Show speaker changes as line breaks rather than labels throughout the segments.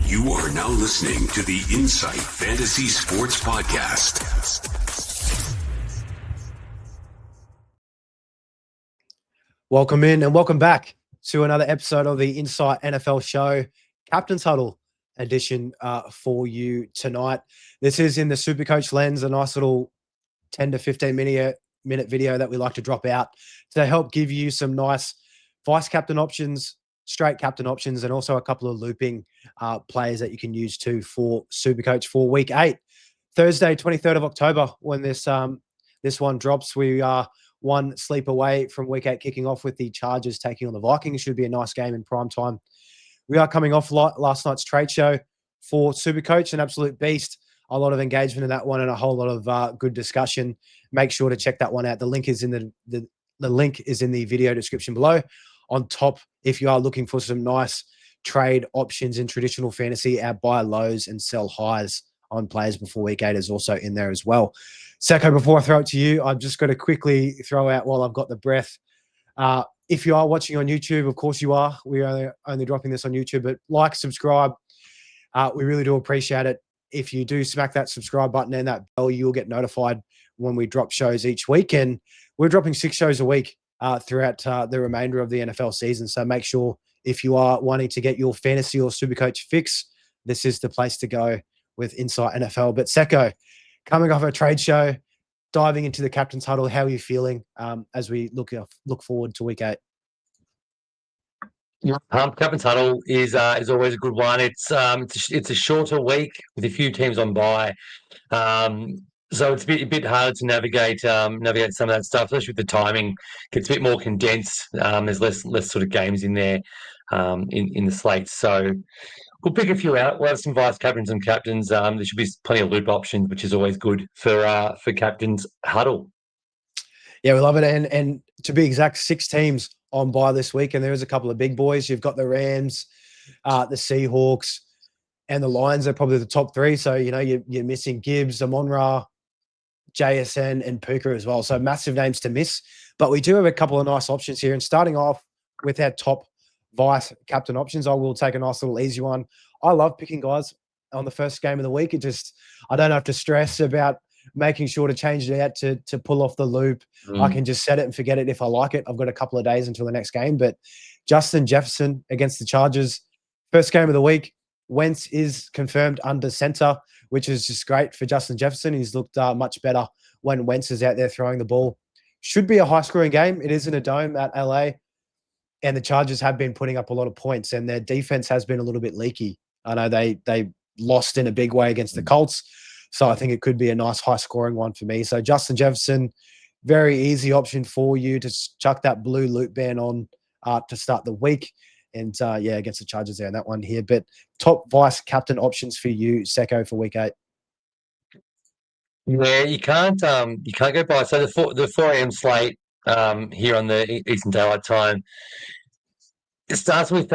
You are now listening to the Insight Fantasy Sports Podcast.
Welcome in and welcome back to another episode of the Insight NFL Show, Captain's Huddle edition for you tonight. This is in the SuperCoach lens, a nice little 10 to 15 minute video that we like to drop out to help give you some nice vice captain options, straight captain options, and also a couple of looping players that you can use too for SuperCoach for week 8. Thursday, 23rd of October, when this one drops, we are one sleep away from week 8 kicking off with the Chargers taking on the Vikings. Should be a nice game in prime time. We are coming off last night's trade show for SuperCoach, an absolute beast. A lot of engagement in that one and a whole lot of good discussion. Make sure to check that one out. The link is in the link is in the video description below. On top, if you are looking for some nice trade options in traditional fantasy, our buy lows and sell highs on players before week 8 is also in there as well. Secko, before I throw it to you, I've just got to quickly throw out while I've got the breath. If you are watching on YouTube, of course you are. We are only dropping this on YouTube, but like, subscribe. We really do appreciate it. If you do smack that subscribe button and that bell, you'll get notified when we drop shows each week. And we're dropping 6 shows a week throughout the remainder of the NFL season. So make sure if you are wanting to get your fantasy or SuperCoach fix, this is the place to go with Insight NFL. But Secko, coming off a trade show, diving into the Captain's Huddle, how are you feeling as we look forward to week 8?
Captain's Huddle is always a good one. It's a shorter week with a few teams on bye, so it's a bit harder to navigate some of that stuff, especially with the timing. Gets a bit more condensed. There's less sort of games in there in the slate. So we'll pick a few out. We'll have some vice captains and captains. There should be plenty of loop options, which is always good for Captain's Huddle.
Yeah, we love it. And to be exact, 6 teams on bye this week, and there is a couple of big boys. You've got the Rams, the Seahawks, and the Lions are probably the top 3. So, you're missing Gibbs, Amon-Ra, JSN, and Puka as well. So massive names to miss. But we do have a couple of nice options here. And starting off with our top vice captain options, I will take a nice little easy one. I love picking guys on the first game of the week. I don't have to stress about making sure to change it out to pull off the loop. I can just set it and forget it if I like it. I've got a couple of days until the next game. But Justin Jefferson against the Chargers, first game of the week. Wentz is confirmed under center, which is just great for Justin Jefferson. He's looked much better when Wentz is out there throwing the ball. Should be a high-scoring game. It is in a dome at LA, and the Chargers have been putting up a lot of points, and their defense has been a little bit leaky. I know they lost in a big way against the Colts, so I think it could be a nice high-scoring one for me. So Justin Jefferson, very easy option for you to chuck that blue loop band on to start the week. And, against the Chargers there in that one here. But top vice captain options for you, Secko, for week 8.
Yeah, you can't go by. So the 4 a.m. slate here on the Eastern Daylight Time, it starts with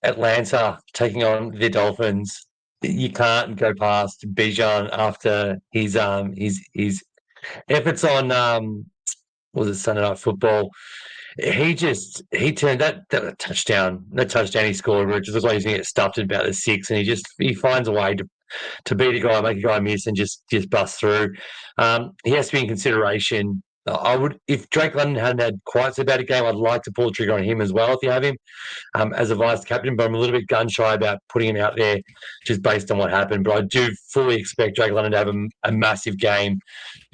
Atlanta taking on the Dolphins. You can't go past Bijan after his efforts on Sunday Night Football. He turned that touchdown he scored, which was like he's going to get stuffed at about the 6, and he finds a way to beat a guy, make a guy miss, and just bust through. He has to be in consideration. If Drake London hadn't had quite so bad a game, I'd like to pull the trigger on him as well if you have him as a vice captain, but I'm a little bit gun shy about putting him out there just based on what happened. But I do fully expect Drake London to have a massive game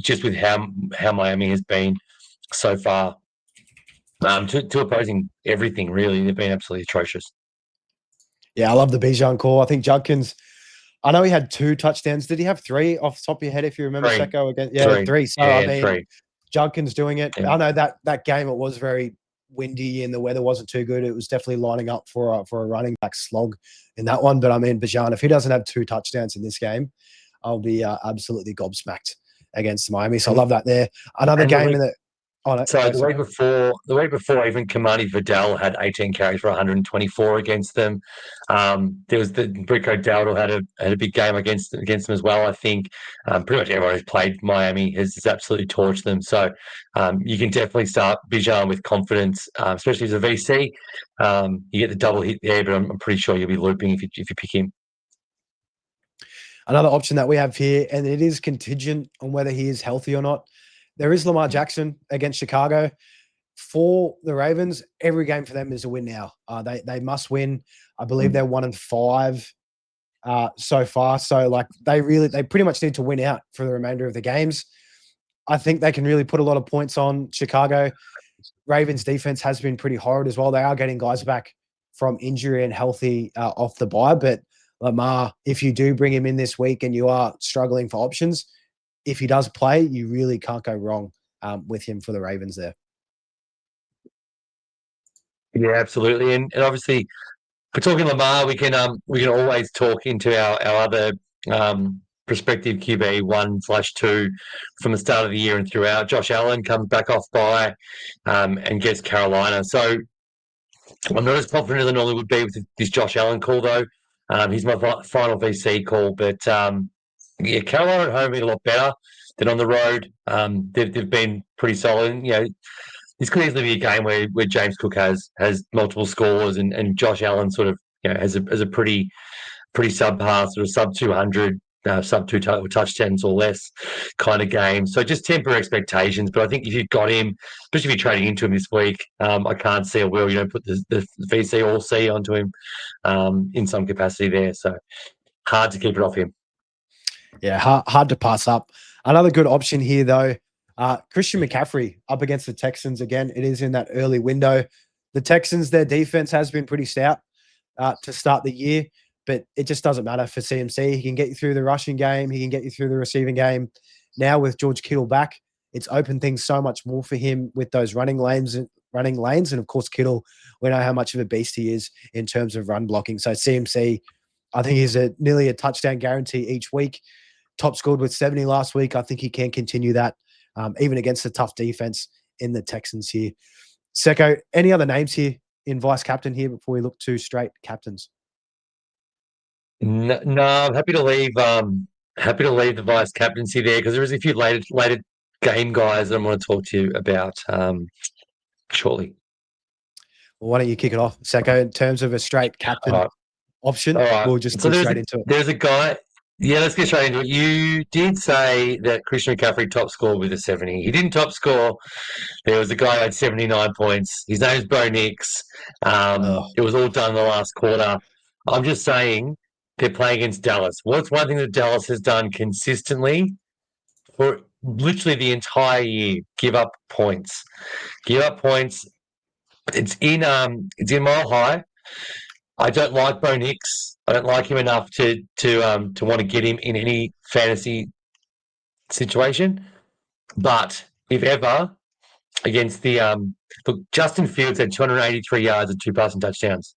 just with how Miami has been so far. To opposing everything, really. They've been absolutely atrocious.
Yeah, I love the Bijan call. I think Judkins, I know he had 2 touchdowns. Did he have 3 off the top of your head, if you remember, Secko? Again? Yeah, 3. So,
3.
Judkins doing it.
Yeah.
I know that game, it was very windy and the weather wasn't too good. It was definitely lining up for a running back slog in that one. But, Bijan, if he doesn't have 2 touchdowns in this game, I'll be absolutely gobsmacked against Miami. So I love that there. Another game in the... Oh, no,
so the week before, even Kamani Vidal had 18 carries for 124 against them. There was the Rico Dowdle had a big game against them as well. I think pretty much everyone who's played Miami has absolutely torched them. So you can definitely start Bijan with confidence, especially as a VC. You get the double hit there, but I'm pretty sure you'll be looping if you pick him.
Another option that we have here, and it is contingent on whether he is healthy or not. There is Lamar Jackson against Chicago. For the Ravens, every game for them is a win now. They must win. I believe they're 1-5 so far. So like they pretty much need to win out for the remainder of the games. I think they can really put a lot of points on Chicago. Ravens defense has been pretty horrid as well. They are getting guys back from injury and healthy off the bye. But Lamar, if you do bring him in this week and you are struggling for options, if he does play, you really can't go wrong with him for the Ravens there.
Yeah, absolutely. And obviously, if we're talking Lamar, we can always talk into our other prospective QB 1/2 from the start of the year and throughout. Josh Allen comes back off bye and gets Carolina. So I'm not as confident as I normally would be with this Josh Allen call, though. He's my final VC call, but yeah, Carolina at home been a lot better than on the road. They've been pretty solid. And, this could easily be a game where James Cook has multiple scores and Josh Allen sort of has a pretty subpar sort of sub 200, sub 2 touchdowns or less kind of game. So just temper expectations. But I think if you've got him, especially if you're trading into him this week, I can't see a will you don't put the VC or C onto him in some capacity there. So hard to keep it off him.
Yeah, hard to pass up. Another good option here, though, Christian McCaffrey up against the Texans again. It is in that early window. The Texans, their defense has been pretty stout to start the year, but it just doesn't matter for CMC. He can get you through the rushing game. He can get you through the receiving game. Now with George Kittle back, it's opened things so much more for him with those running lanes. And of course, Kittle, we know how much of a beast he is in terms of run blocking. So CMC, I think he's nearly a touchdown guarantee each week. Top scored with 70 last week. I think he can continue that, even against the tough defense in the Texans here. Secko, any other names here in vice captain here before we look to straight captains?
No, I'm happy to leave. Happy to leave the vice captaincy there because there is a few later game guys that I want to talk to you about shortly.
Well, why don't you kick it off, Secko, in terms of a straight captain option?
All right.
We'll just go straight into it.
There's a guy. Yeah, let's get straight into it. You did say that Christian McCaffrey top scored with a 70. He didn't top score. There was a guy who had 79 points. His name is Bo Nix. It was all done in the last quarter. I'm just saying they're playing against Dallas. What's one thing that Dallas has done consistently for literally the entire year? Give up points. Give up points. It's in Mile High. I don't like Bo Nix. I don't like him enough to want to get him in any fantasy situation. But if ever, against the look, Justin Fields had 283 yards and 2 passing touchdowns.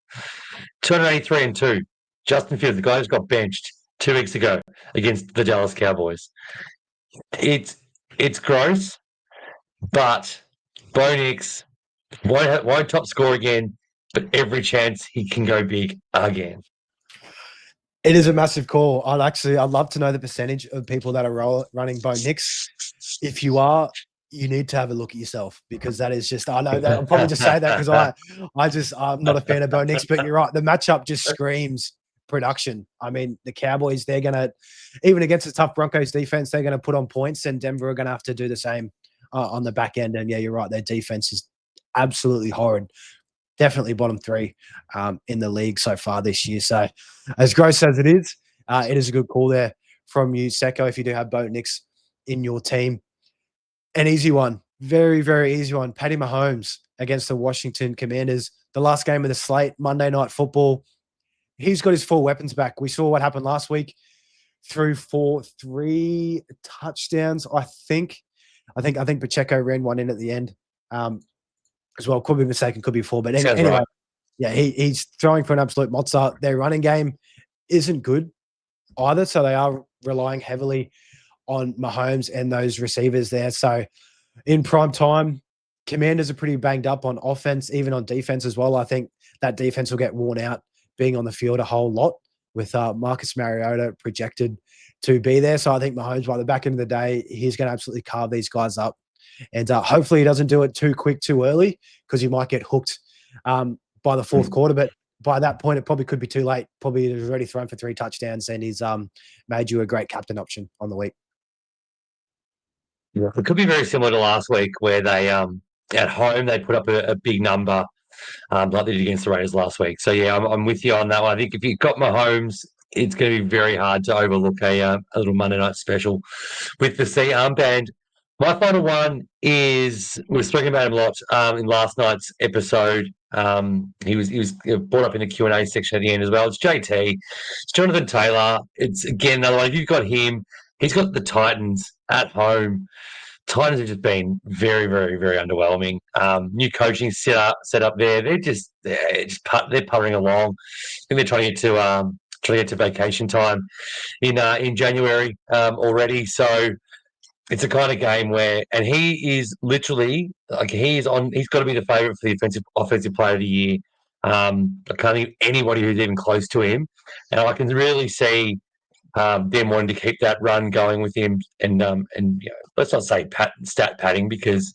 283 and 2. Justin Fields, the guy who's got benched 2 weeks ago against the Dallas Cowboys. It's gross, but Bo Nix won't top score again, but every chance he can go big again.
It is a massive call. I'd love to know the percentage of people that are running Bo Nix. If you are, you need to have a look at yourself because that is just, I know that I'll probably just say that because I'm not a fan of Bo Nix, but you're right. The matchup just screams production. I mean, the Cowboys, they're going to, even against the tough Broncos defense, they're going to put on points and Denver are going to have to do the same on the back end. And yeah, you're right. Their defense is absolutely horrid. Definitely bottom 3 in the league so far this year. So as gross as it is a good call there from you, Secko, if you do have Bo Nix in your team. An easy one. Very, very easy one. Patty Mahomes against the Washington Commanders. The last game of the slate, Monday Night Football. He's got his 4 weapons back. We saw what happened last week. Threw for 3 touchdowns, I think. I think Pacheco ran one in at the end. As well, could be mistaken, could be 4. But anyway, right. Yeah, he's throwing for an absolute monster. Their running game isn't good either, so they are relying heavily on Mahomes and those receivers there. So in prime time, Commanders are pretty banged up on offense, even on defense as well. I think that defense will get worn out being on the field a whole lot with Marcus Mariota projected to be there. So I think Mahomes, by the back end of the day, he's going to absolutely carve these guys up. And hopefully he doesn't do it too quick, too early, because he might get hooked by the fourth quarter. But by that point, it probably could be too late. Probably he's already thrown for 3 touchdowns and he's made you a great captain option on the week.
Yeah. It could be very similar to last week where they at home they put up a big number like they did against the Raiders last week. So yeah, I'm with you on that one. I think if you've got Mahomes, it's going to be very hard to overlook a little Monday night special with the C armband. My final one is we were speaking about him a lot in last night's episode. He was brought up in the Q&A section at the end as well. It's JT. It's Jonathan Taylor. It's again another one. If you've got him, he's got the Titans at home. Titans have just been very, very, very underwhelming. New coaching set up there. They're puttering along. I think they're trying to get to vacation time in January already. So it's a kind of game where, and he is literally like he's got to be the favourite for the offensive player of the year. I can't think of anybody who's even close to him, and I can really see them wanting to keep that run going with him, and let's not say stat padding because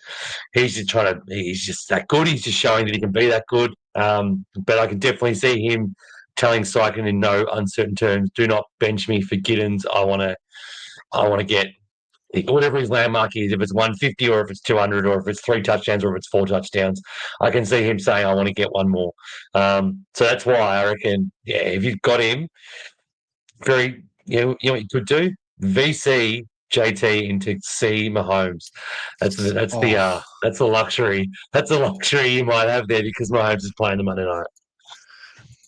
he's just that good. He's just showing that he can be that good. But I can definitely see him telling Sykin in no uncertain terms, "Do not bench me for Giddens. I want to get whatever his landmark is. If it's 150 or if it's 200 or if it's 3 touchdowns or if it's 4 touchdowns, I can see him saying, I want to get one more." So that's why I reckon, yeah, if you've got him, you know what you could do? VC JT into C Mahomes. That's the luxury. That's a luxury you might have there because Mahomes is playing the Monday night.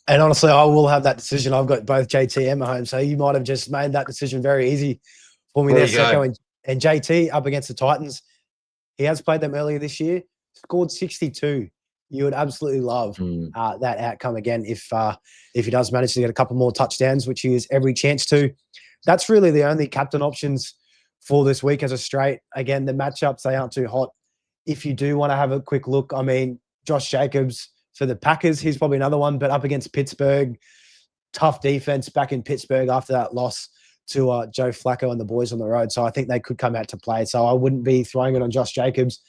And honestly, I will have that decision. I've got both JT and Mahomes, so you might have just made that decision very easy for me there, Secko. And JT up against the Titans. He has played them earlier this year, scored 62. You would absolutely love that outcome again if he does manage to get a couple more touchdowns, which he has every chance to. That's really the only captain options for this week as a straight. Again, the matchups, they aren't too hot. If you do want to have a quick look, I mean, Josh Jacobs for the Packers, he's probably another one, but up against Pittsburgh, tough defense back in Pittsburgh after that loss to Joe Flacco and the boys on the road. So I think they could come out to play. So I wouldn't be throwing it on Josh Jacobs.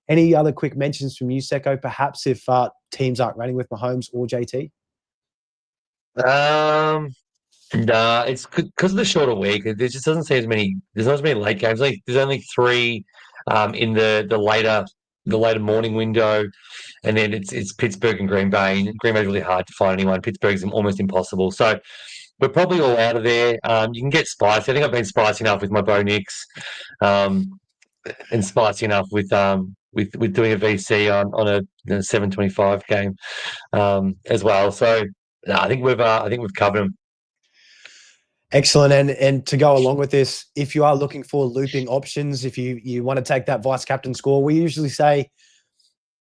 Any other quick mentions from you, Secko, perhaps if teams aren't running with Mahomes or JT?
Nah, it's because of the shorter week. There just doesn't seem as many. There's not as many late games. There's only 3 in the later morning window, and then it's Pittsburgh and Green Bay. Green Bay's really hard to find anyone. Pittsburgh's almost impossible. So we're probably all out of there. You can get spicy. I think I've been spicy enough with my Bo Nix, and spicy enough with doing a VC on a 7:25 game as well. So no, I think we've covered them.
Excellent. And to go along with this, if you are looking for looping options, if you want to take that vice captain score, we usually say,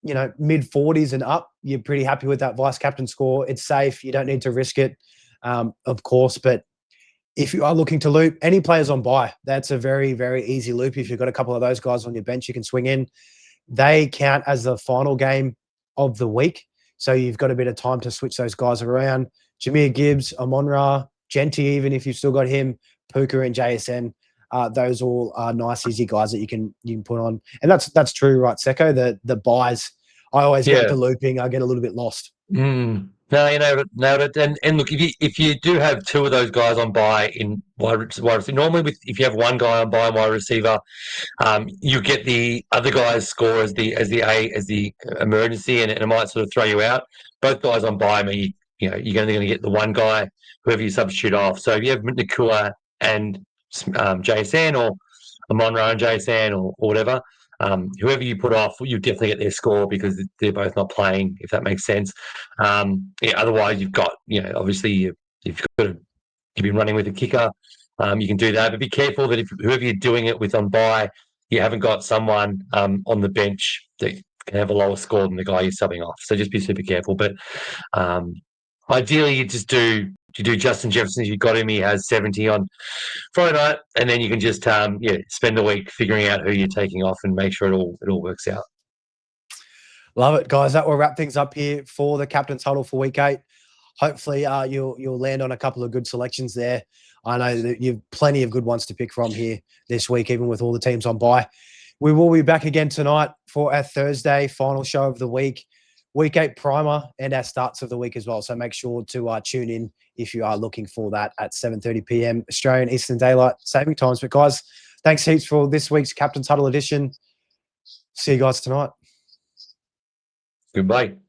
mid 40s and up, you're pretty happy with that vice captain score. It's safe. You don't need to risk it, of course. But if you are looking to loop, any players on bye, that's a very, very easy loop. If you've got a couple of those guys on your bench, you can swing in. They count as the final game of the week. So you've got a bit of time to switch those guys around. Jahmyr Gibbs, Amon-Ra, Genty, even if you've still got him, Puka and JSN, those all are nice, easy guys that you can put on. And that's true, right, Secko? The buys, I always get the looping, I get a little bit lost.
No, you nailed it. And look, if you do have 2 of those guys on bye in wide receiver, normally if you have one guy on bye in wide receiver, you get the other guy's score as the emergency, and it might sort of throw you out. Both guys on bye mean you're only going to get the one guy, whoever you substitute off. So if you have Nakua and JSN or Amon-Ra and JSN or whatever, whoever you put off, you definitely get their score because they're both not playing, if that makes sense. Otherwise, you've got, obviously you've been running with a kicker. You can do that, but be careful that if whoever you're doing it with on bye, you haven't got someone on the bench that can have a lower score than the guy you're subbing off. So just be super careful. But ideally, you do Justin Jefferson. If you've got him, he has 70 on Friday night, and then you can just spend the week figuring out who you're taking off and make sure it all works out.
Love it, guys. That will wrap things up here for the Captain's Huddle for Week 8. Hopefully, you'll land on a couple of good selections there. I know that you've plenty of good ones to pick from here this week, even with all the teams on bye. We will be back again tonight for our Thursday final show of the week. Week 8 primer and our starts of the week as well. So make sure to tune in if you are looking for that at 7:30 p.m. Australian Eastern Daylight Saving Times. But guys, thanks heaps for this week's Captain's Huddle edition. See you guys tonight.
Goodbye.